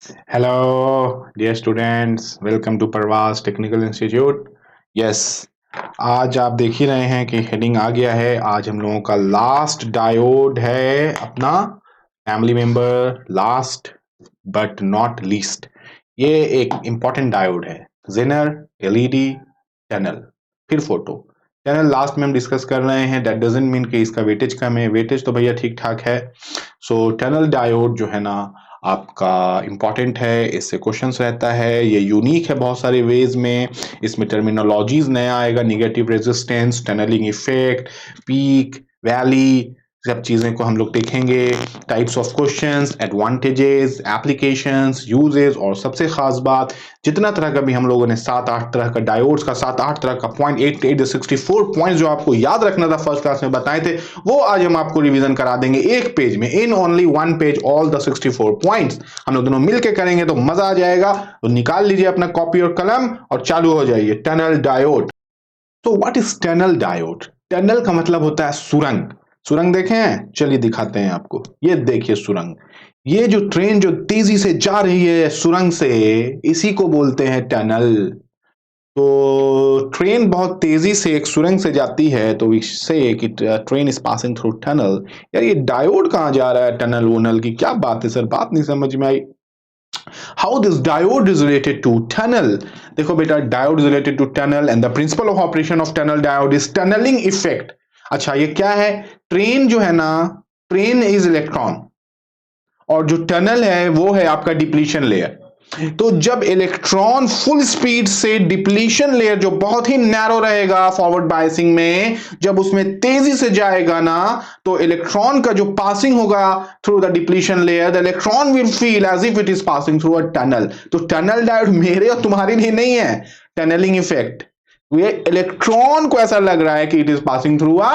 Hello, dear students. Welcome to Parvas technical institute. Yes, आज आप देख ही रहे हैं कि हेडिंग आ गया है. आज हम लोगों का लास्ट डायोड है अपना family member, last but not least. ये एक इम्पॉर्टेंट डायोड है. जेनर, एलईडी, टनल, फिर फोटो. टनल लास्ट में हम डिस्कस कर रहे हैं. दैट डजंट मीन कि इसका वेटेज कम है. वेटेज तो भैया ठीक ठाक है. सो टनल डायोड जो है ना आपका इम्पॉर्टेंट है. इससे क्वेश्चंस रहता है. ये यूनिक है बहुत सारे वेज में. इसमें टर्मिनोलॉजीज नया आएगा. Negative resistance, tunneling effect, peak, valley, सब चीज़ें को हम लोग देखेंगे. Types of questions, advantages, applications, uses और सबसे खास बात, जितना तरह का भी हम लोगों ने 7-8 तरह का डायोड्स का 7-8 तरह का पॉइंट 64 पॉइंट्स जो आपको याद रखना था फर्स्ट क्लास में बताए थे, वो आज हम आपको रिवीजन करा देंगे एक पेज में. In only one page all the 64 points हम लोग दोनों मिलकर करेंगे तो मजा आ जाएगा. तो निकाल लीजिए अपना कॉपी और कलम और चालू हो जाइए. Tunnel diode. तो what is tunnel diode? Tunnel का मतलब होता है सुरंग. सुरंग देखे हैं? चलिए दिखाते हैं आपको. ये देखिए सुरंग. ये जो ट्रेन जो तेजी से जा रही है सुरंग से, इसी को बोलते हैं टनल. तो ट्रेन बहुत तेजी से एक सुरंग से जाती है तो इससे कि train is passing through tunnel. यार ये डायोड कहाँ जा रहा है? टनल वनल की क्या बात है सर? बात नहीं समझ में आई. How this diode is related to tunnel? देखो बेटा, diode is related to tunnel and the principle of operation of tunnel diode is tunneling effect. अच्छा, ये क्या है? ट्रेन जो है ना, ट्रेन इज इलेक्ट्रॉन और जो टनल है वो है आपका डिप्लीशन लेयर. तो जब इलेक्ट्रॉन फुल स्पीड से डिप्लीशन लेयर जो बहुत ही नैरो रहेगा फॉरवर्ड बायसिंग में, जब उसमें तेजी से जाएगा ना, तो इलेक्ट्रॉन का जो पासिंग होगा through the depletion layer, the electron will feel as if it is passing through a tunnel. तो टनल डायोड मेरे और तुम्हारे लिए नहीं है. टनलिंग इफेक्ट, ये इलेक्ट्रॉन को ऐसा लग रहा है कि it is passing through a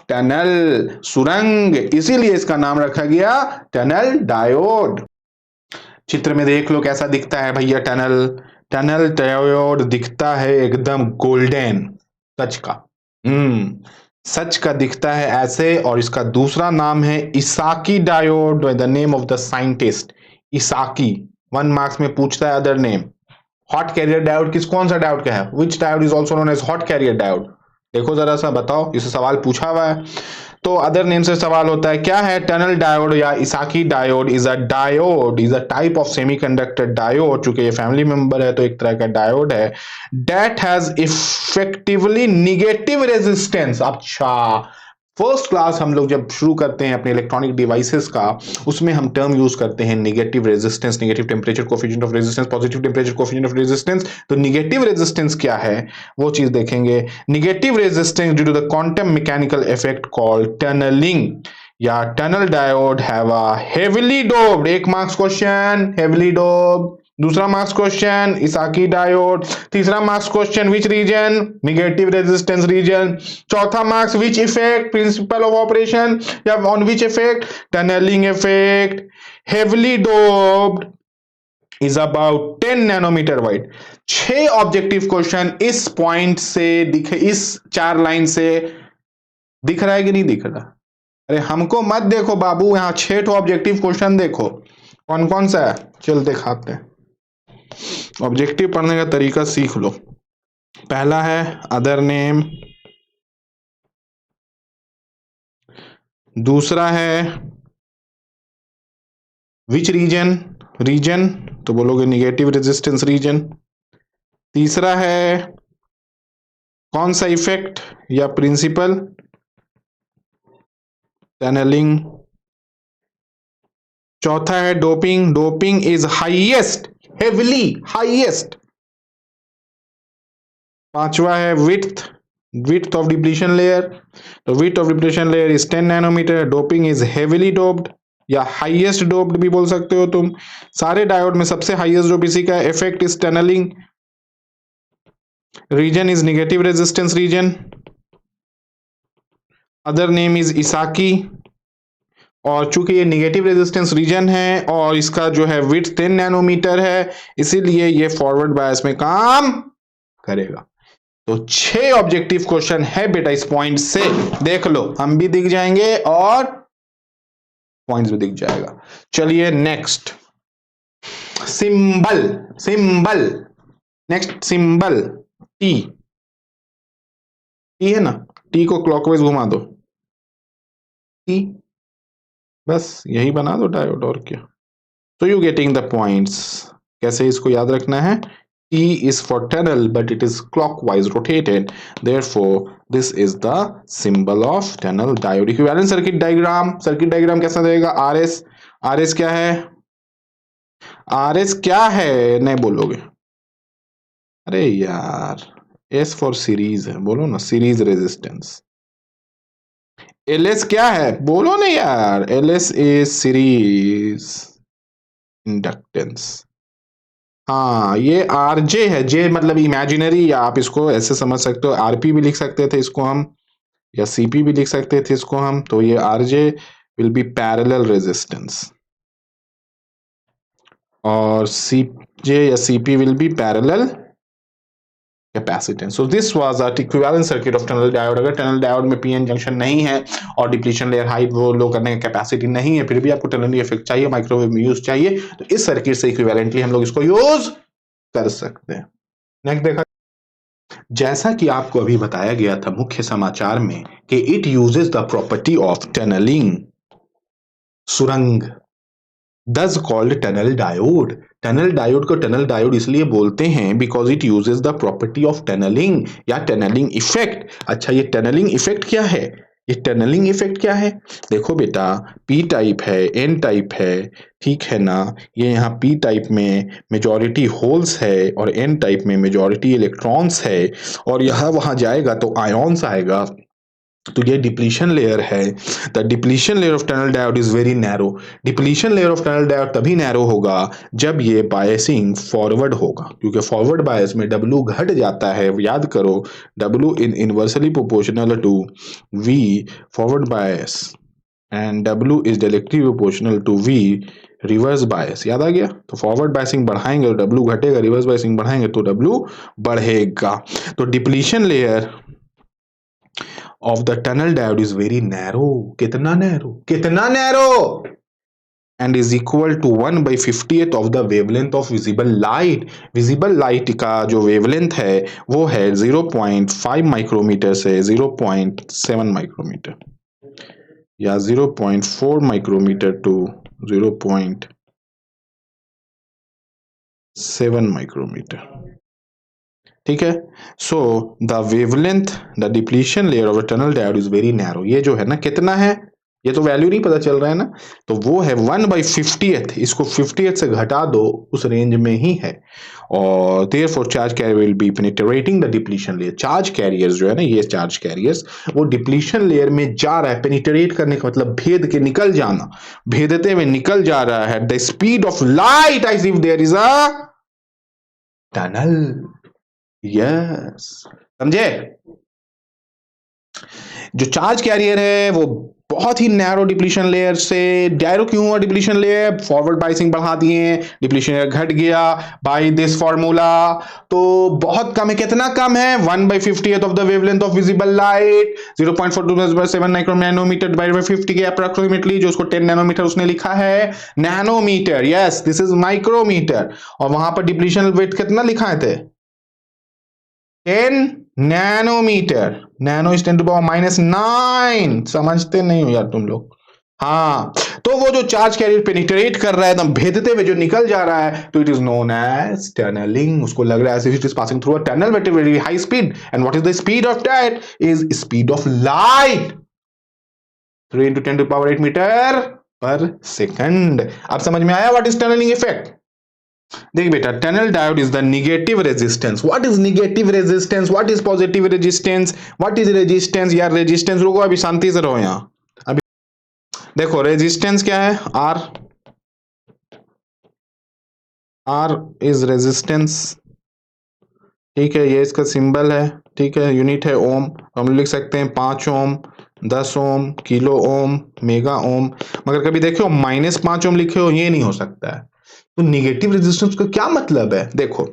tunnel, सुरंग, इसीलिए इसका नाम रखा गया टनल डायोड. चित्र में देख लो कैसा दिखता है भैया टनल. टनल डायोड दिखता है एकदम गोल्डन, सच का. सच का दिखता है ऐसे. और इसका दूसरा नाम है Esaki diode, the name of the scientist Esaki. 1 marks में पूछता है other name. Hot carrier diode किस कौन सा डायोड का है? Which diode is also known as hot carrier diode? देखो जरा सा बताओ, इसे सवाल पूछा हुआ है. तो अदर नेम से सवाल होता है क्या है? टनल डायोड या Esaki diode is a type of semiconductor diode. चूंकि ये फैमिली मेंबर है तो एक तरह का डायोड है. That has effectively negative resistance. अच्छा, फर्स्ट क्लास हम लोग जब शुरू करते हैं अपने इलेक्ट्रॉनिक डिवाइसेस का, उसमें हम टर्म यूज करते हैं negative resistance, negative temperature coefficient of resistance, positive temperature coefficient of resistance. तो निगेटिव रेजिस्टेंस क्या है वो चीज देखेंगे. Negative resistance due to the quantum mechanical effect called tunneling या tunnel diode have a heavily doped. 1 marks question heavily doped. दूसरा marks question Esaki diode. तीसरा marks question which region? Negative resistance region. चौथा marks which effect? Principle of operation या on which effect? Tunnelling effect. Heavily doped is about 10 nanometer wide. 6 objective question इस point से दिखे, इस 4 line से दिख रहा है कि नहीं दिख रहा? अरे हमको मत देखो बाबू, यहाँ 6 ऑब्जेक्टिव क्वेश्चन देखो. कौन कौन सा है? चल दिखाते हैं. ऑब्जेक्टिव पढ़ने का तरीका सीख लो. पहला है अदर नेम. दूसरा है विच रीजन. रीजन तो बोलोगे निगेटिव रेजिस्टेंस रीजन. तीसरा है कौन सा इफेक्ट या प्रिंसिपल? टनलिंग. चौथा है doping. Doping is highest, heavily highest. पांचवा है width of depletion layer. तो width of depletion layer is 10 nanometer. Doping is heavily doped या हाईएस्ट डोप्ड भी बोल सकते हो तुम. सारे डायोड में सबसे हाईएस्ट जो इसी का effect is tunneling. Region is negative resistance region. Other name is Esaki. और चूंकि ये निगेटिव रेजिस्टेंस रीजन है और इसका जो है विड्थ 10 नैनोमीटर है, इसीलिए ये फॉरवर्ड बायस में काम करेगा. तो 6 ऑब्जेक्टिव क्वेश्चन है बेटा इस पॉइंट से. देख लो, हम भी दिख जाएंगे और पॉइंट्स भी दिख जाएगा. चलिए next symbol, symbol, next symbol T, T है ना, टी को क्लॉकवाइज घुमा दो, टी, बस यही बना दो डायोड, और क्या। So you getting the points। कैसे इसको याद रखना है? T is for tunnel but it is clockwise rotated, therefore this is the symbol of tunnel diode। Equivalent circuit diagram, circuit diagram कैसा रहेगा? RS, RS क्या है? RS क्या है? नहीं बोलोगे? अरे यार, S फॉर सीरीज है, बोलो ना, सीरीज रेजिस्टेंस। LS क्या है? बोलो ना यार, LS इज सीरीज इंडक्टेंस। हाँ, ये आरजे है, जे मतलब इमेजिनरी, या आप इसको ऐसे समझ सकते हो, आरपी भी लिख सकते थे इसको हम, या सीपी भी लिख सकते थे इसको हम। तो ये RJ will be parallel resistance, और सीजे या CP will be parallel capacitance. So this was a equivalent circuit of tunnel diode. अगर टनल डायोड में पीएन जंक्शन नहीं है और डिप्लीशन लेयर हाई वो लो करने का कैपेसिटी नहीं है, फिर भी आपको टनलिंग इफेक्ट चाहिए, माइक्रोवेव में यूज चाहिए, तो इस सर्किट से इक्विवेलेंटली हम लोग इसको यूज कर सकते हैं। नेक्स्ट देखा, जैसा कि आपको अभी बताया गया था मुख्य समाचार में कि it uses the property of tunneling, सुरंग, thus called tunnel diode. Tunnel diode को टनल डायोड इसलिए बोलते हैं because it uses the property of tunneling या टनलिंग इफेक्ट। अच्छा, ये टनलिंग इफेक्ट क्या है? ये टनलिंग इफेक्ट क्या है? देखो बेटा, पी टाइप है, एन टाइप है, ठीक है ना। ये यहाँ पी टाइप में मेजॉरिटी होल्स है और एन टाइप में मेजॉरिटी इलेक्ट्रॉन्स है, और यहाँ वहां जाएगा तो आयॉन्स आएगा। तो ये डिप्लीशन लेयर है। The depletion layer of tunnel diode is very narrow. Depletion layer of tunnel diode तभी नैरो होगा जब ये बायसिंग फॉरवर्ड होगा, क्योंकि फॉरवर्ड बायस में W घट जाता है। याद करो, W in inversely proportional to V forward bias, and W is directly proportional to V reverse bias. याद आ गया? तो फॉरवर्ड बायसिंग बढ़ाएंगे तो W घटेगा, रिवर्स बायसिंग बढ़ाएंगे तो W बढ़ेगा। तो depletion layer of the tunnel diode is very narrow। कितना नैरो? कितना narrow? and is equal to 1/50th of the wavelength of visible light। visible light का जो wavelength है वो है 0.5 माइक्रोमीटर से 0.7 माइक्रोमीटर, या 0.4 माइक्रोमीटर टू 0.7 माइक्रोमीटर, ठीक है। So the wavelength, the depletion layer of tunnel diode is very narrow. ये जो है ना, कितना है, ये तो वैल्यू नहीं पता चल रहा है ना, तो वो है 1/50th। इसको 50th से घटा दो, उस रेंज में ही है। और therefore charge carrier will be penetrating the depletion layer. Charge carriers जो है ना, ये चार्ज कैरियर्स वो डिप्लीशन लेयर में जा रहा है। पेनिट्रेट करने का मतलब भेद के निकल जाना, भेदते हुए निकल जा रहा है। The speed of light as if there is a tunnel. Yes, समझे? जो चार्ज कैरियर है वो बहुत ही नैरो डिप्लीशन लेयर से, नैरो क्यों हुआ डिप्लीशन लेयर? फॉरवर्ड बाइसिंग बढ़ा दिए, डिप्लीशन लेयर घट गया बाय दिस फार्मूला। तो बहुत कम है, कितना कम है? 1/50th of the wavelength of visible light, 0.42 nanometer by 50 के अप्रोक्सीमेटली, जो उसको 10 नैनोमीटर उसने लिखा है, nanometer. Yes, this is micrometer. और वहां पर डिप्लीशन वेट कितना लिखा थे? 10 नैनोमीटर। Nano is 10⁻⁹। समझते नहीं हो यार तुम लोग? हाँ, तो वो जो चार्ज कैरियर पेनिट्रेट कर रहा है, एकदम भेदते हुए जो निकल जा रहा है, तो it is known as tunneling. उसको लग रहा है it is passing through a tunnel with very high speed. And what is the speed of that? Is speed of light, 3 × 10⁸ meter per second. अब समझ में आया व्हाट इज टनलिंग इफेक्ट? देख बेटा, tunnel diode is the negative resistance. What is negative resistance? What is positive resistance? What is resistance? यार resistance, रुको अभी शांति से रहो यहां। अभी देखो, रेजिस्टेंस क्या है? आर, आर इज रेजिस्टेंस, ठीक है। ये इसका सिंबल है, ठीक है। यूनिट है ओम। हम लिख सकते हैं 5 ओम, 10 ओम, किलो ओम, मेगा ओम। मगर कभी देखो -5 ओम लिखे हो, ये नहीं हो सकता है। तो निगेटिव रेजिस्टेंस का क्या मतलब है? देखो,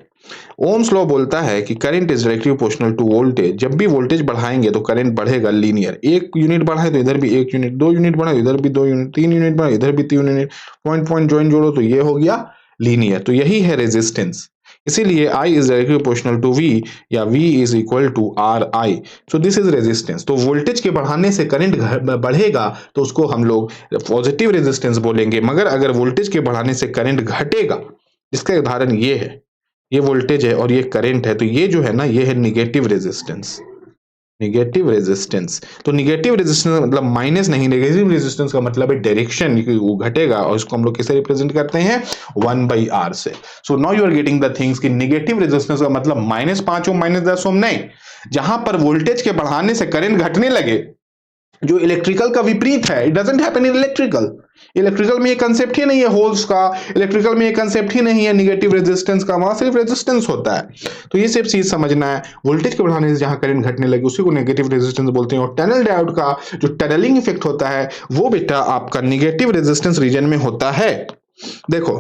ओम्स लॉ बोलता है कि current is directly proportional to voltage. जब भी वोल्टेज बढ़ाएंगे तो करंट बढ़ेगा लीनियर। 1 यूनिट बढ़ाए तो इधर भी 1 यूनिट, 2 यूनिट बढ़ाए तो इधर भी 2 यूनिट, 3 यूनिट बढ़ाए इधर भी 3 यूनिट, पॉइंट पॉइंट ज्वाइन जोड़ो तो ये हो गया लीनियर। तो यही है रेजिस्टेंस, इसीलिए I is directly proportional to V या V is equal to RI। So this is resistance. तो वोल्टेज के बढ़ाने से करंट बढ़ेगा तो उसको हम लोग पॉजिटिव रेजिस्टेंस बोलेंगे, मगर अगर वोल्टेज के बढ़ाने से करंट घटेगा, इसका उदाहरण ये है, ये वोल्टेज है और ये करंट है, तो ये जो है ना, ये है निगेटिव रेजिस्टेंस। निगेटिव रेजिस्टेंस, तो निगेटिव रेजिस्टेंस मतलब माइनस नहीं, नेगेटिव रेजिस्टेंस का मतलब है डायरेक्शन, वो घटेगा, और इसको हम लोग किससे रिप्रेजेंट करते हैं, 1/R से। So now you are getting the things कि निगेटिव रेजिस्टेंस का मतलब -5 ओम -10 ओम नहीं, जहां पर वोल्टेज के बढ़ाने से करंट घटने लगे, जो इलेक्ट्रिकल का विपरीत है। It doesn't happen in electrical. Electrical में ये कंसेप्ट ही नहीं है होल्स का, इलेक्ट्रिकल में ये कंसेप्ट ही नहीं है निगेटिव रेजिस्टेंस का, वहां सिर्फ रेजिस्टेंस होता है। तो ये सिर्फ चीज समझना है, वोल्टेज के बढ़ाने से जहां करंट घटने लगे उसी को नेगेटिव रेजिस्टेंस बोलते हैं। और टनल डायोड का जो टनलिंग इफेक्ट होता है वो बेटा आपका निगेटिव रेजिस्टेंस रीजन में होता है। देखो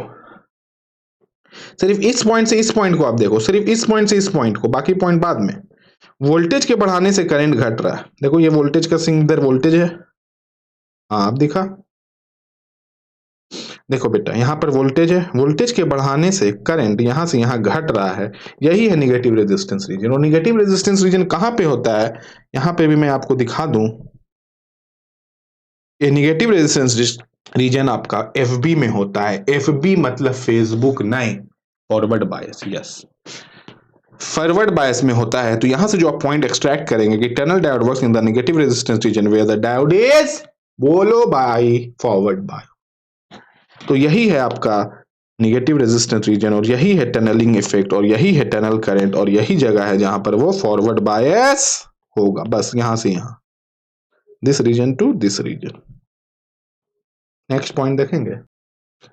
सिर्फ इस पॉइंट से इस पॉइंट को आप देखो, सिर्फ इस पॉइंट से इस पॉइंट को, बाकी पॉइंट बाद में। वोल्टेज के बढ़ाने से करंट घट रहा है, देखो ये वोल्टेज का सिंगल वोल्टेज है, हाँ आप दिखा, देखो बेटा यहाँ पर वोल्टेज है, वोल्टेज के बढ़ाने से करंट यहाँ से यहाँ घट रहा है, यही है निगेटिव रेजिस्टेंस रीजन। और निगेटिव रेजिस्टेंस रीजन कहाँ पे होता है, यहाँ पे भी मैं आपको दिखा दूं, ये निगेटिव रेजिस्टेंस रीजन आपका FB में होता है। FB मतलब फेसबुक नहीं, forward bias, yes forward bias में होता है। तो यहां से जो आप पॉइंट एक्सट्रैक्ट करेंगे कि tunnel diode works in the negative resistance region where the diode is, बोलो बाय, फॉरवर्ड बाय। तो यही है आपका निगेटिव रेजिस्टेंस रीजन, और यही है टनलिंग इफेक्ट, और यही है टनल करंट, और यही जगह है जहां पर वो फॉरवर्ड बायस होगा, बस यहां से यहां, this region to this region. Next point देखेंगे,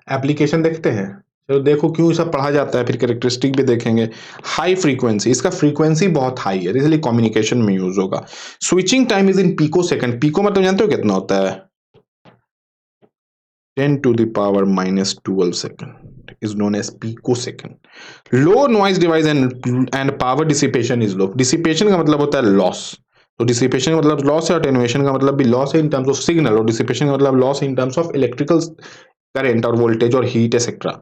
एप्लीकेशन देखते हैं। तो देखो क्यों सब पढ़ा जाता है, फिर कैरेक्टरिस्टिक भी देखेंगे। हाई फ्रीक्वेंसी, इसका फ्रीक्वेंसी बहुत हाई है, इसलिए कम्युनिकेशन में यूज होगा। Switching time is in pico second, pico मतलब जानते हो कितना होता है, 10⁻⁻12 second is known as picosecond. Low noise device and power dissipation is low. Dissipation का मतलब होता है लॉस, तो डिसिपेशन का मतलब लॉस है, अटेनुएशन का मतलब भी लॉस है इन टर्म्स ऑफ सिग्नल, और डिसिपेशन का मतलब loss in terms of electrical current और वोल्टेज और हीट एक्सेट्रा।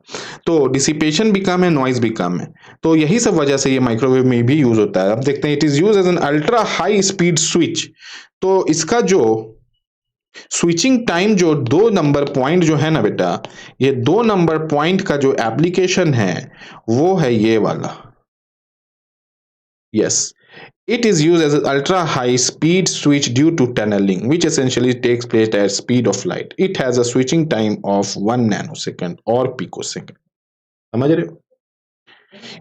तो डिसिपेशन भी कम है, नॉइज भी कम है, तो यही सब वजह से ये माइक्रोवेव में भी यूज होता है। अब देखते हैं, it is use as an ultra high speed switch. तो इसका जो स्विचिंग टाइम, जो 2 नंबर पॉइंट जो है ना बेटा, ये 2 नंबर पॉइंट का जो एप्लीकेशन है वो है ये वाला, yes it is use as ultra high speed switch due to tunneling which essentially takes place at speed of light. It has a switching time of 1 nanosecond और पिकोसेकंड, समझ रहे हो।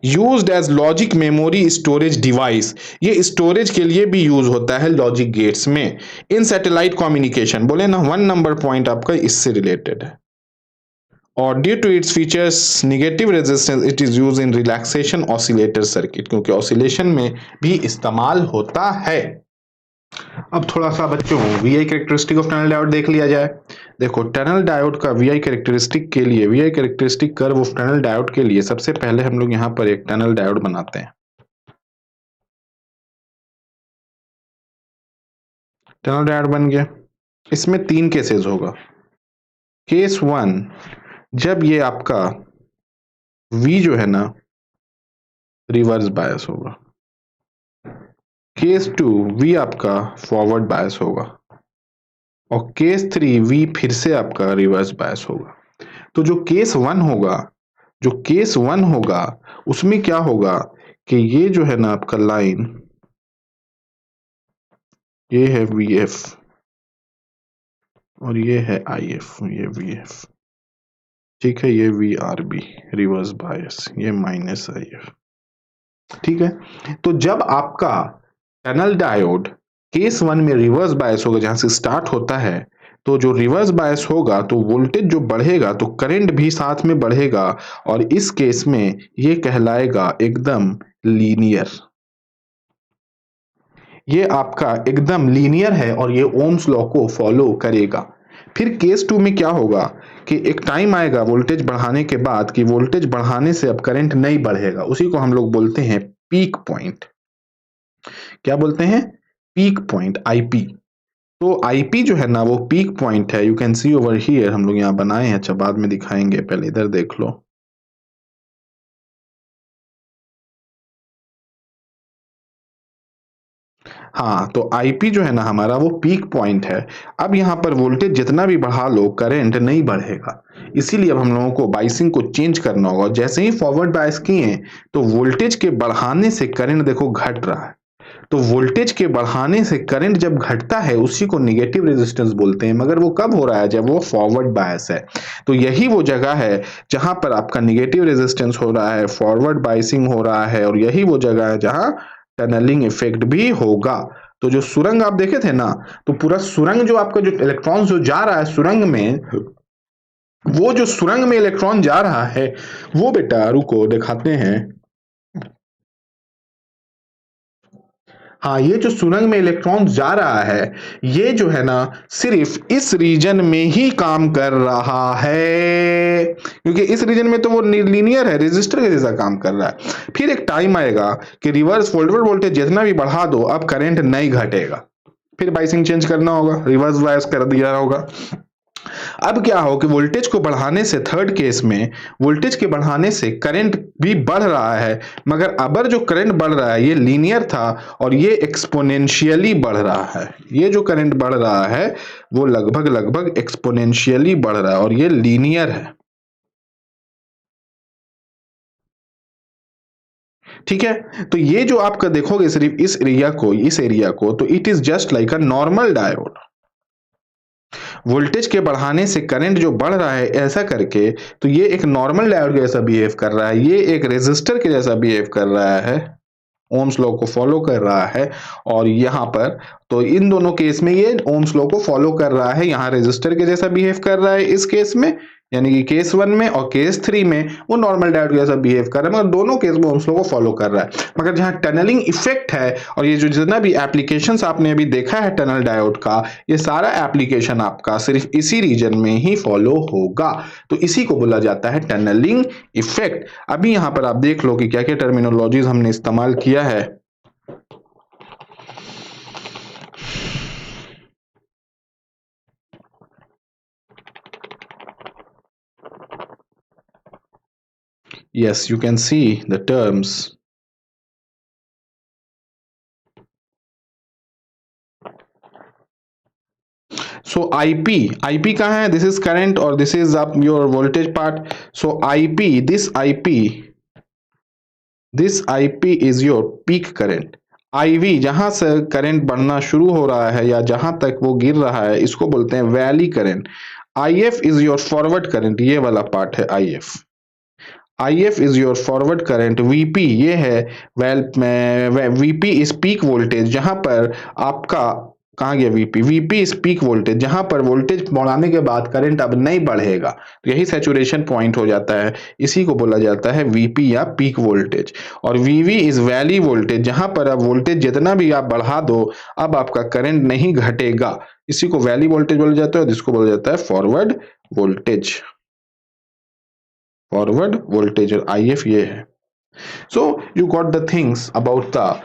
Used as logic memory storage device, ये storage के लिए भी use होता है लॉजिक गेट्स में। इन सैटेलाइट कम्युनिकेशन, बोले ना 1 नंबर पॉइंट आपका इससे रिलेटेड है। और due to its features negative resistance, it is use in relaxation oscillator circuit, क्योंकि ऑसिलेशन में भी इस्तेमाल होता है। अब थोड़ा सा बच्चों VI characteristic of tunnel diode देख लिया जाए। देखो टनल डायोड का VI कैरेक्टरिस्टिक के लिए, VI characteristic curve of tunnel diode के लिए, सबसे पहले हम लोग यहाँ पर एक टनल डायोड बनाते हैं। टनल डायोड बन गया, इसमें 3 केसेस होगा। केस 1, जब ये आपका V जो है ना रिवर्स बायस होगा। केस 2, V आपका फॉरवर्ड बायस होगा। और केस 3, V फिर से आपका रिवर्स बायस होगा। तो जो केस 1 होगा, जो केस 1 होगा उसमें क्या होगा कि ये जो है ना आपका लाइन, ये है VF और ये है IF, ये VF, ठीक है, ये VRB रिवर्स बायस, ये -IF, ठीक है। तो जब आपका टनल डायोड केस 1 में रिवर्स बायस होगा, जहां से स्टार्ट होता है, तो जो रिवर्स बायस होगा तो वोल्टेज जो बढ़ेगा तो करंट भी साथ में बढ़ेगा, और इस केस में ये कहलाएगा एकदम लीनियर। ये आपका एकदम लीनियर है और ये ओम्स लॉ को फॉलो करेगा। फिर केस 2 में क्या होगा कि एक टाइम आएगा वोल्टेज बढ़ाने के बाद कि वोल्टेज बढ़ाने से अब करंट नहीं बढ़ेगा, उसी को हम लोग बोलते हैं पीक पॉइंट। क्या बोलते हैं, पीक पॉइंट, IP। तो IP जो है ना वो पीक पॉइंट है, you can see over here, हम लोग यहाँ बनाए हैं, अच्छा बाद में दिखाएंगे, पहले इधर देख लो। हाँ, तो आईपी जो है ना हमारा वो पीक पॉइंट है। अब यहाँ पर वोल्टेज जितना भी बढ़ा लो करंट नहीं बढ़ेगा, इसीलिए अब हम लोगों को बाइसिंग को चेंज करना होगा। जैसे ही फॉरवर्ड बायस किए तो वोल्टेज के बढ़ाने से करंट देखो घट रहा है। तो वोल्टेज के बढ़ाने से करंट जब घटता है उसी को नेगेटिव रेजिस्टेंस बोलते हैं, मगर वो कब हो रहा है, जब वो फॉरवर्ड बायस है। तो यही वो जगह है जहां पर आपका नेगेटिव रेजिस्टेंस हो रहा है, फॉरवर्ड बायसिंग हो रहा है, और यही वो जगह है जहां टनलिंग इफेक्ट भी होगा। तो जो सुरंग आप देखे थे ना, तो पूरा सुरंग जो आपका जो इलेक्ट्रॉन जो जा रहा है सुरंग में, वो जो सुरंग में इलेक्ट्रॉन जा रहा है वो बेटा रुको दिखाते हैं। हाँ, ये जो सुरंग में इलेक्ट्रॉन जा रहा है ये जो है ना सिर्फ इस रीजन में ही काम कर रहा है, क्योंकि इस रीजन में तो वो लीनियर है, रेजिस्टर के जैसा काम कर रहा है। फिर एक टाइम आएगा कि रिवर्स फॉरवर्ड वोल्टेज जितना भी बढ़ा दो अब करंट नहीं घटेगा, फिर बाइसिंग चेंज करना होगा, रिवर्स बायस कर दिया होगा। अब क्या हो कि वोल्टेज को बढ़ाने से, थर्ड केस में वोल्टेज के बढ़ाने से करंट भी बढ़ रहा है, मगर अबर जो करंट बढ़ रहा है ये लीनियर था और ये एक्सपोनेंशियली बढ़ रहा है। ये जो करंट बढ़ रहा है वो लगभग लगभग एक्सपोनेंशियली बढ़ रहा है और ये लीनियर है। ठीक है, तो ये जो आपका देखोगे सिर्फ इस एरिया को तो it is just like a normal diode. Voltage के बढ़ाने से करंट जो बढ़ रहा है ऐसा करके, तो ये एक नॉर्मल डायोड के जैसा बिहेव कर रहा है, ये एक रेजिस्टर के जैसा बिहेव कर रहा है, ओम्स लॉ को फॉलो कर रहा है। और यहाँ पर तो इन दोनों केस में ये ओम्स लॉ को फॉलो कर रहा है, यहाँ रेजिस्टर के जैसा बिहेव कर रहा है इस केस में, यानी कि केस 1 में, और केस 3 में वो नॉर्मल डायोड के जैसा बिहेव कर रहा है, मगर दोनों केस में ओम्स लॉ को फॉलो कर रहा है। मगर जहाँ टनलिंग इफेक्ट है, और ये जो जितना भी एप्लीकेशंस आपने अभी देखा है टनल डायोड का, ये सारा एप्लीकेशन आपका सिर्फ इसी रीजन में ही फॉलो होगा। तो इसी को बोला जाता है टनलिंग इफेक्ट। अभी यहाँ पर आप देख लो कि क्या क्या टर्मिनोलॉजीज हमने इस्तेमाल किया है। Yes, you can see the terms. So IP कहाँ है? This is current और this is up your voltage part. So IP, this IP is your peak current. IV जहां से करंट बढ़ना शुरू हो रहा है या जहां तक वो गिर रहा है इसको बोलते हैं valley current. IF is your forward current, ये वाला पार्ट है IF। IF is your forward current. VP ये है VP इज पीक वोल्टेज, जहां पर आपका कहाँ गया VP इज पीक वोल्टेज, जहां पर वोल्टेज बढ़ाने के बाद करंट अब नहीं बढ़ेगा, तो यही सैचुरेशन पॉइंट हो जाता है, इसी को बोला जाता है VP या पीक वोल्टेज। और VV इज वैली वोल्टेज, जहां पर अब वोल्टेज जितना भी आप बढ़ा दो अब आपका करंट नहीं घटेगा, इसी को वैली वोल्टेज बोला जाता है और जिसको बोला जाता है फॉरवर्ड वोल्टेज। फॉरवर्ड वोल्टेज और IF ये है। So you got the things about the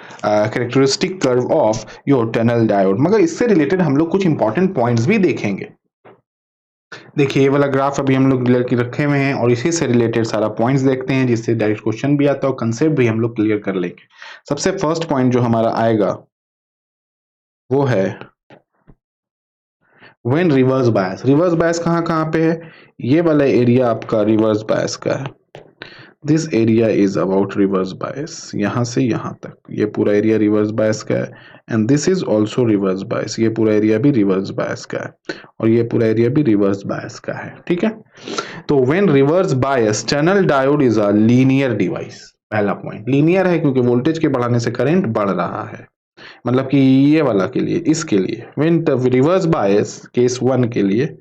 characteristic curve of your tunnel diode। मगर इससे रिलेटेड हम लोग कुछ इंपॉर्टेंट पॉइंट्स भी देखेंगे। देखिए ये वाला ग्राफ अभी हम लोग क्लियर की रखे हुए हैं और इसी से रिलेटेड सारा पॉइंट्स देखते हैं, जिससे डायरेक्ट क्वेश्चन भी आता है और कंसेप्ट भी हम लोग क्लियर कर लेंगे। सबसे फर्स्ट पॉइंट जो हमारा आएगा वो है when reverse bias. Reverse bias कहाँ कहाँ पे है? ये वाला एरिया आपका रिवर्स बायस का है। This area is about reverse bias, यहाँ से यहाँ तक ये पूरा एरिया रिवर्स बायस का है, and this is also reverse bias, ये पूरा एरिया भी रिवर्स बायस का है और ये पूरा एरिया भी रिवर्स बायस का है। ठीक है, तो when reverse bias tunnel diode is a linear device. पहला पॉइंट लीनियर है क्योंकि वोल्टेज के बढ़ाने से करंट बढ़ रहा है, मतलब कि ये वाला के लिए, इसके लिए व्हेन रिवर्स बायस केस 1 के लिए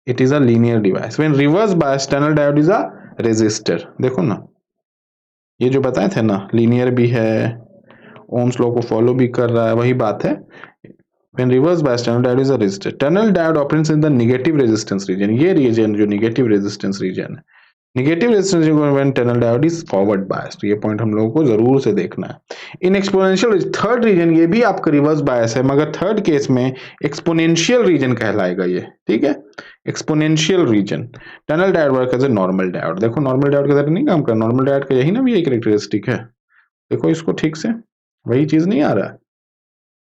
it is a linear device. When reverse bias tunnel diode is a resistor. देखो ना ये जो बताए थे ना लीनियर भी है, ओम्स लॉ को फॉलो भी कर रहा है, वही बात है। When reverse bias tunnel diode is a resistor, tunnel diode operates in the negative resistance region। ये रीजन जो नेगेटिव रेजिस्टेंस रीजन है, negative resistance when tunnel diode is forward bias, तो ये पॉइंट हम लोगों को जरूर से देखना है। इन एक्सपोनेंशियल थर्ड रीजन ये भी आपका रिवर्स बायस है, मगर थर्ड केस में एक्सपोनेंशियल रीजन कहलाएगा ये। ठीक है, exponential region. Tunnel diode work as a normal diode. देखो नॉर्मल डायोड का नहीं काम कर, नॉर्मल डायोड का यही ना भी एक कैरेक्टरिस्टिक है। देखो इसको ठीक से, वही चीज नहीं आ रहा है।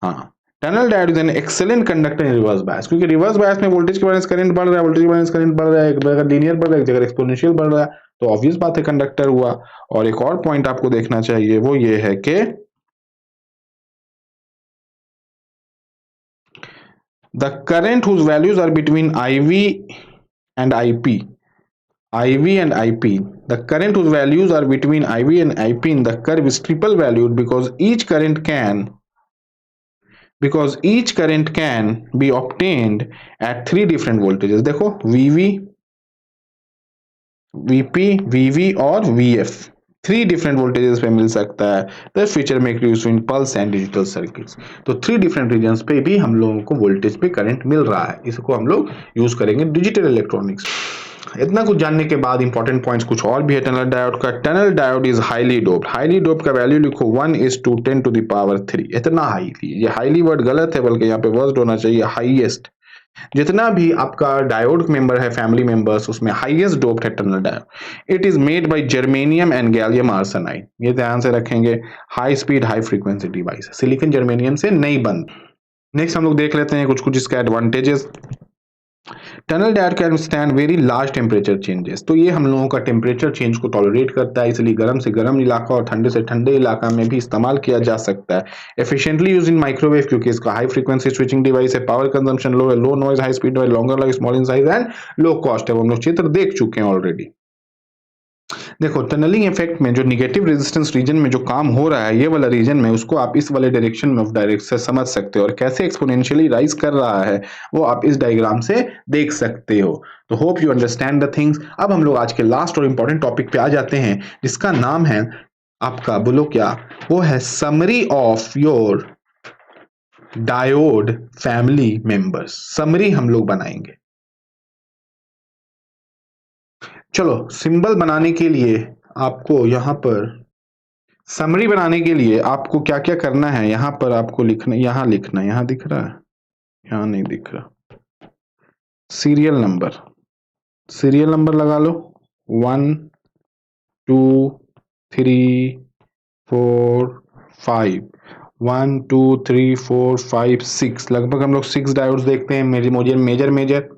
हाँ, tunnel diode is an excellent conductor in reverse bias, क्योंकि रिवर्स बायस में वोल्टेज के वजह से करंट बढ़ रहा है, वोल्टेज की वजह से करंट बढ़ रहा है, एक जगह लीनियर बढ़ रहा है, एक जगह एक्सपोनेंशियल बढ़ रहा है, तो ऑब्वियस बात है कंडक्टर हुआ। और एक और पॉइंट आपको देखना चाहिए, वो ये है कि the current whose values are between IV and IP. IV and IP. The current whose values are between IV and IP in the curve is triple valued because each current can be obtained at three different voltages. देखो VV, VP, VV और VF three different voltages पे मिल सकता है। The feature make use in pulse and digital circuits. तो three different regions पे भी हम लोगों को वोल्टेज पे करंट मिल रहा है, इसको हम लोग यूज करेंगे डिजिटल इलेक्ट्रॉनिक्स। इतना कुछ जानने के बाद इंपॉर्टेंट पॉइंट्स कुछ और भी है टनल डायोड का। Tunnel diode is highly doped. Highly doped का वैल्यू लिखो 1:10⁻3। इतना हाईली, ये हाईली वर्ड गलत है, बल्कि यहाँ पे वर्ड होना चाहिए हाईएस्ट। जितना भी आपका डायोड मेंबर है, फैमिली मेंबर्स, उसमें हाईएस्ट डोप्ड है tunnel diode. It is made by germanium and gallium arsenide. ये ध्यान से रखेंगे, high speed high frequency device, silicon germanium से नहीं बन। नेक्स्ट हम लोग देख लेते हैं कुछ कुछ इसका advantages. Tunnel diode can stand very large temperature changes. तो ये हम लोगों का टेम्परेचर चेंज को टॉलरेट करता है, इसलिए गर्म से गर्म इलाका और ठंडे से ठंडे इलाका में भी इस्तेमाल किया जा सकता है। एफिशिएंटली यूज इन माइक्रोवेव, क्योंकि इसका हाई फ्रीक्वेंसी स्विचिंग डिवाइस है, पावर कंजम्पशन लो है, लो नॉइज हाई स्पीड है, longer life small in size and low cost है। हम लोग चित्र देख चुके हैं ऑलरेडी। देखो टनलिंग इफेक्ट में जो निगेटिव रेजिस्टेंस रीजन में जो काम हो रहा है, ये वाला रीजन में, उसको आप इस वाले डायरेक्शन में ऑफ डायरेक्ट से समझ सकते हो, और कैसे एक्सपोनेंशियली राइज कर रहा है वो आप इस डायग्राम से देख सकते हो। तो hope you understand the things. अब हम लोग आज के लास्ट और इंपॉर्टेंट टॉपिक पे आ जाते हैं, जिसका नाम है आपका, बोलो क्या, वो है summary of your diode family members. Summary हम लोग बनाएंगे। चलो, सिंबल बनाने के लिए आपको यहाँ पर, समरी बनाने के लिए आपको क्या क्या करना है, यहाँ पर आपको लिखना, यहाँ लिखना, यहाँ दिख रहा है, यहाँ नहीं दिख रहा। सीरियल नंबर, सीरियल नंबर लगा लो, 1 2 3 4 5, 1 2 3 4 5 6, लगभग हम लोग 6 डायोड्स देखते हैं, मेजर मेजर मेजर।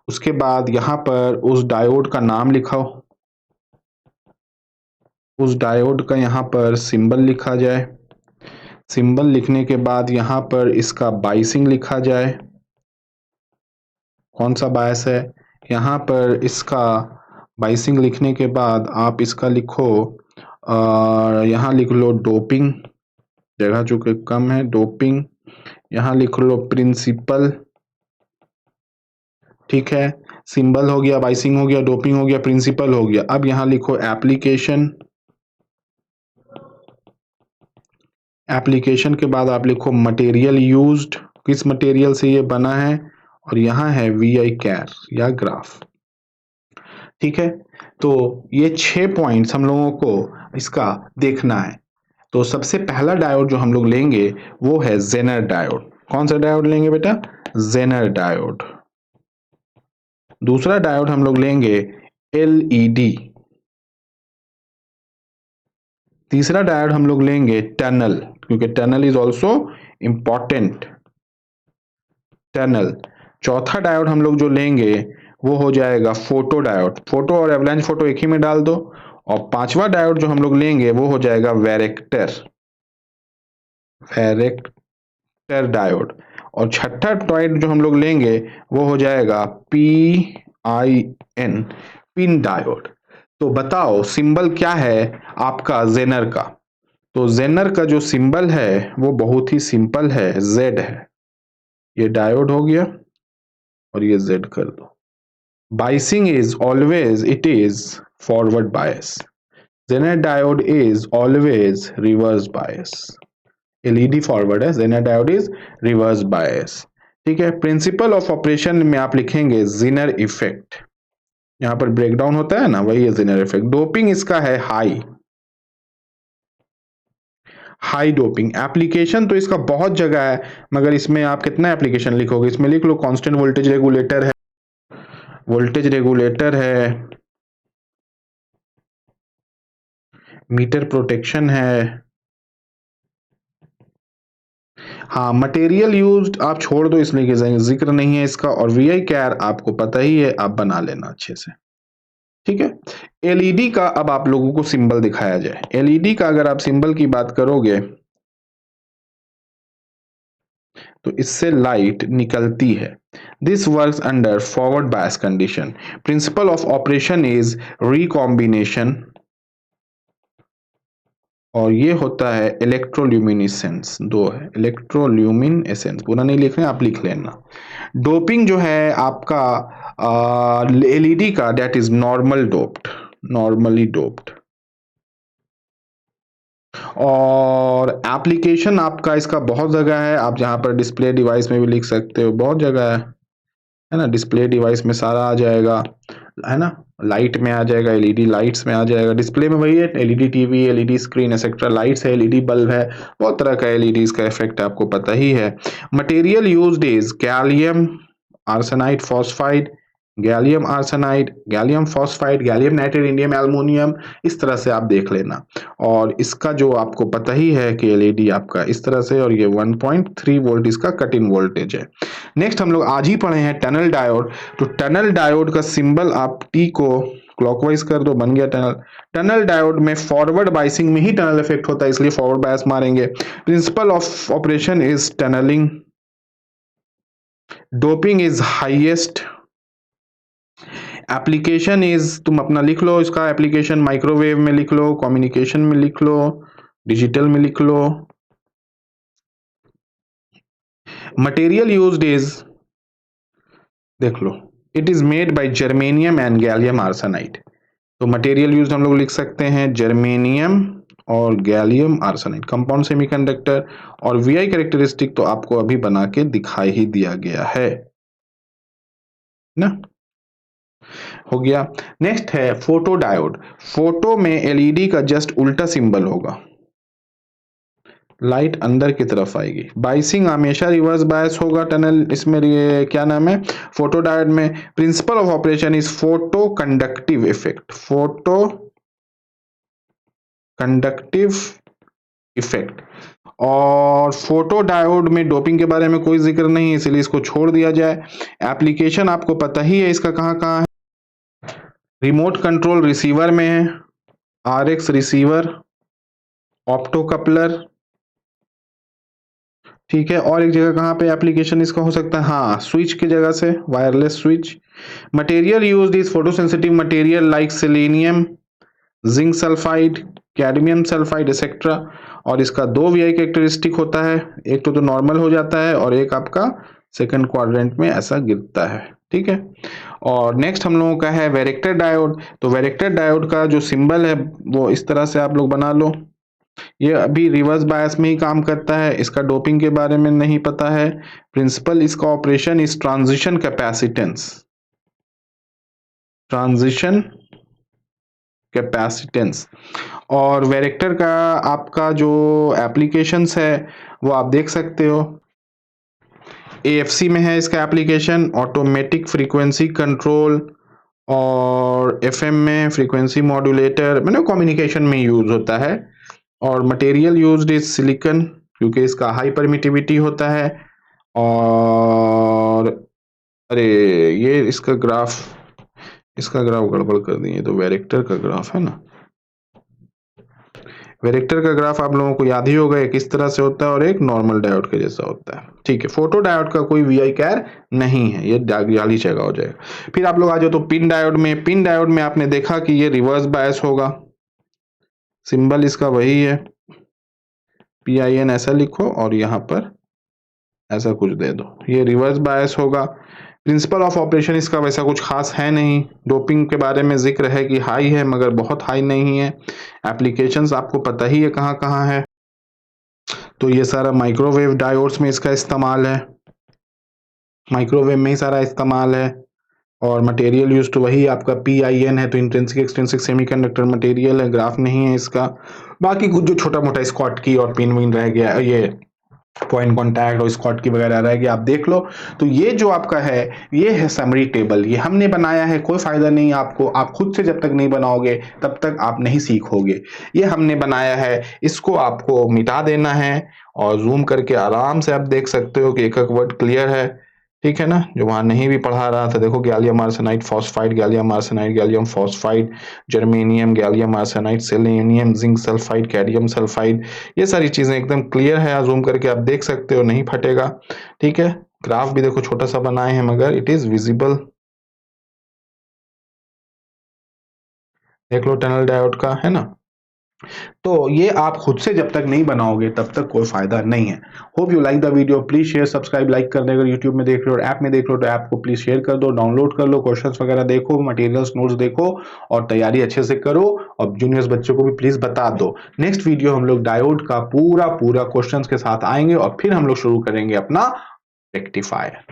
उसके बाद यहाँ पर उस डायोड का नाम लिखाओ, उस डायोड का यहाँ पर सिंबल लिखा जाए। सिंबल लिखने के बाद यहाँ पर इसका बाइसिंग लिखा जाए। कौन सा बायस है, यहाँ पर इसका बाइसिंग लिखने के बाद आप इसका लिखो, यहाँ लिख लो डोपिंग, जगह चूंकि कम है, डोपिंग। यहाँ लिख लो प्रिंसिपल, ठीक है। सिंबल हो गया, बाइसिंग हो गया, डोपिंग हो गया, प्रिंसिपल हो गया। अब यहाँ लिखो एप्लीकेशन। एप्लीकेशन के बाद आप लिखो मटेरियल यूज्ड, किस मटेरियल से ये बना है, और यहाँ है VI कैर या ग्राफ, ठीक है। तो ये 6 पॉइंट्स हम लोगों को इसका देखना है। तो सबसे पहला डायोड जो हम लोग लेंगे वो है जेनर डायोड। कौन सा डायोड लेंगे बेटा, जेनर डायोड। दूसरा डायोड हम लोग लेंगे LED। तीसरा डायोड हम लोग लेंगे टनल, क्योंकि tunnel is also important, tunnel. चौथा डायोड हम लोग जो लेंगे वो हो जाएगा फोटो डायोड। फोटो और एवलांच फोटो एक ही में डाल दो। और पांचवा डायोड जो हम लोग लेंगे वो हो जाएगा वैरेक्टर, वैरेक्टर डायोड। और छठा डायोड जो हम लोग लेंगे वो हो जाएगा PIN, पिन डायोड। तो बताओ सिंबल क्या है आपका जेनर का। तो जेनर का जो सिंबल है वो बहुत ही सिंपल है, Z है। ये डायोड हो गया, और ये Z कर दो। Biasing is always, it is forward bias. Zener diode is always reverse bias. LED forward है, Zener diode is reverse bias, ठीक है। प्रिंसिपल ऑफ ऑपरेशन में आप लिखेंगे Zener इफेक्ट, यहाँ पर ब्रेकडाउन होता है ना, वही है Zener इफेक्ट। डोपिंग इसका है हाई, हाई डोपिंग। एप्लीकेशन तो इसका बहुत जगह है, मगर इसमें आप कितना एप्लीकेशन लिखोगे, इसमें लिख लो कांस्टेंट वोल्टेज रेगुलेटर है, वोल्टेज रेगुलेटर है, मीटर प्रोटेक्शन है, हाँ, मटेरियल यूज्ड आप छोड़ दो इसलिए कि जिक्र नहीं है इसका, और वीआई कैर आपको पता ही है, आप बना लेना अच्छे से। ठीक है। एलईडी का अब आप लोगों को सिंबल दिखाया जाए। एलईडी का अगर आप सिंबल की बात करोगे तो इससे लाइट निकलती है। This works under forward bias condition. Principal of operation is recombination, और ये होता है इलेक्ट्रोल्यूमिनेसेंस। दो है इलेक्ट्रोल्यूमिनेसेंस, पूरा नहीं लिख रहे हैं आप, लिख लेना। डोपिंग जो है आपका एलईडी का, that is normal doped, normally doped. और एप्लीकेशन आपका इसका बहुत जगह है, आप जहां पर डिस्प्ले डिवाइस में भी लिख सकते हो, बहुत जगह है ना। डिस्प्ले डिवाइस में सारा आ जाएगा, है ना। लाइट में आ जाएगा, एलईडी लाइट्स में आ जाएगा। डिस्प्ले में वही है, LED TV, LED screen etcetera, lights है, एलईडी बल्ब है, बहुत तरह का एलईडीज का इफेक्ट आपको पता ही है। Material used is gallium arsenide phosphide, gallium arsenide, gallium phosphide, gallium nitrate, indium aluminium, इस तरह से आप देख लेना। और इसका जो आपको पता ही है कि एलईडी आपका इस तरह से, और ये 1.3 वोल्ट इसका कट इन वोल्टेज है। नेक्स्ट हम लोग आज ही पढ़े हैं टनल डायोड। तो टनल डायोड का सिंबल आप टी को क्लॉकवाइज कर दो, बन गया टनल। टनल डायोड में फॉरवर्ड बायसिंग में ही टनल इफेक्ट होता है, इसलिए फॉरवर्ड बायस मारेंगे। Principle of operation is tunneling. Doping is highest. Application is, तुम अपना लिख लो इसका एप्लीकेशन, माइक्रोवेव में लिख लो, कम्युनिकेशन में लिख लो, डिजिटल में लिख लो। मटेरियल यूज्ड इज, देख लो, it is made by germanium and gallium arsenide. तो मटेरियल यूज्ड हम लोग लिख सकते हैं जर्मेनियम और गैलियम आर्सेनाइड, कंपाउंड सेमीकंडक्टर। और वीआई कैरेक्टरिस्टिक तो आपको अभी बना के दिखाई ही दिया गया है ना, हो गया। नेक्स्ट है फोटो डायोड। फोटो में एलईडी का जस्ट उल्टा सिंबल होगा, लाइट अंदर की तरफ आएगी। बाइसिंग हमेशा रिवर्स बायस होगा टनल, इसमें ये क्या नाम है, फोटो डायोड में। Principal of operation is photo conductive effect, photo conductive effect. और फोटो डायोड में डोपिंग के बारे में कोई जिक्र नहीं है, इसलिए इसको छोड़ दिया जाए। एप्लीकेशन आपको पता ही है इसका कहाँ कहाँ है। रिमोट कंट्रोल रिसीवर में है, आरएक्स रिसीवर, ऑप्टो कपलर, ठीक है। और एक जगह कहाँ पे एप्लीकेशन इसका हो सकता है, हाँ, स्विच की जगह से, wireless switch. Material used is photosensitive material like selenium, zinc sulphide, cadmium sulphide etcetera. और इसका दो वीआई कैरेक्टरिस्टिक होता है, एक तो नॉर्मल हो जाता है और एक आपका सेकंड क्वाड्रेंट में ऐसा गिरता है, ठीक है। और नेक्स्ट हम लोगों का है वेरेक्टर डायोड। तो वेरेक्टर डायोड का जो सिंबल है वो इस तरह से आप लोग बना लो। ये अभी रिवर्स बायस में ही काम करता है, इसका डोपिंग के बारे में नहीं पता है। प्रिंसिपल इसका operation is transition capacitance, transition capacitance. और वेरेक्टर का आपका जो एप्लीकेशंस है वो आप देख सकते हो, एएफसी में है इसका एप्लीकेशन, ऑटोमेटिक फ्रीक्वेंसी कंट्रोल, और एफएम में फ्रीक्वेंसी मॉड्यूलेटर, मतलब कम्युनिकेशन में यूज होता है। और मटेरियल यूज्ड इज सिलिकॉन, क्योंकि इसका हाई परमिटिविटी होता है। और अरे ये इसका ग्राफ गड़बड़ कर दिए, तो वेरेक्टर का ग्राफ है ना, वेरेक्टर का ग्राफ आप लोगों को याद ही होगा, एक इस तरह से होता है और एक नॉर्मल डायोड के जैसा होता है, ठीक है। फोटो डायोड का कोई वीआई कैर नहीं है, ये जाली जगह हो जाएगा। फिर आप लोग आ जाओ तो पिन डायोड में। पिन डायोड में आपने देखा कि ये रिवर्स बायस होगा, सिंबल इसका वही है, PIN ऐसा लिखो और यहाँ पर ऐसा कुछ दे दो, ये रिवर्स बायस होगा। प्रिंसिपल ऑफ ऑपरेशन इसका वैसा कुछ खास है नहीं। डोपिंग के बारे में जिक्र है कि हाई है, मगर बहुत हाई नहीं है। एप्लीकेशंस आपको पता ही है कहाँ कहाँ है। तो ये सारा माइक्रोवेव डायोड्स में इसका इस्तेमाल है, माइक्रोवेव में ही सारा इस्तेमाल है। और मटेरियल यूज तो वही आपका PIN है, तो इंट्रिंसिक एक्सट्रिंसिक सेमीकंडक्टर मटेरियल है, ग्राफ नहीं है इसका। बाकी कुछ जो छोटा मोटा स्कॉट की और पिन विन रह गया, ये पॉइंट कॉन्टैक्ट और स्कॉट की वगैरह रहेगी, आप देख लो। तो ये जो आपका है ये है समरी टेबल, ये हमने बनाया है, कोई फायदा नहीं आपको, आप खुद से जब तक नहीं बनाओगे तब तक आप नहीं सीखोगे। ये हमने बनाया है, इसको आपको मिटा देना है और जूम करके आराम से आप देख सकते हो कि एक एक वर्ड क्लियर है, ठीक है ना। जो वहां नहीं भी पढ़ा रहा था, देखो gallium arsenide phosphide, gallium arsenide, gallium phosphide, germanium, gallium arsenide, selenium, zinc sulphide, cadmium sulphide, ये सारी चीजें एकदम क्लियर है, जूम करके आप देख सकते हो, नहीं फटेगा, ठीक है। ग्राफ भी देखो छोटा सा बनाए हैं मगर इट इज विजिबल, देख लो टनल डायोड का, है ना। तो ये आप खुद से जब तक नहीं बनाओगे तब तक कोई फायदा नहीं है। Hope you like the video, please share subscribe like कर दे। अगर यूट्यूब में देख रहे हो और ऐप में देख रहे हो तो ऐप को प्लीज शेयर कर दो, डाउनलोड कर लो, क्वेश्चंस वगैरह देखो, मटेरियल्स नोट्स देखो और तैयारी अच्छे से करो और जूनियर्स बच्चों को भी प्लीज बता दो। नेक्स्ट वीडियो हम लोग डायोड का पूरा पूरा क्वेश्चंस के साथ आएंगे और फिर हम लोग शुरू करेंगे अपना रेक्टिफायर।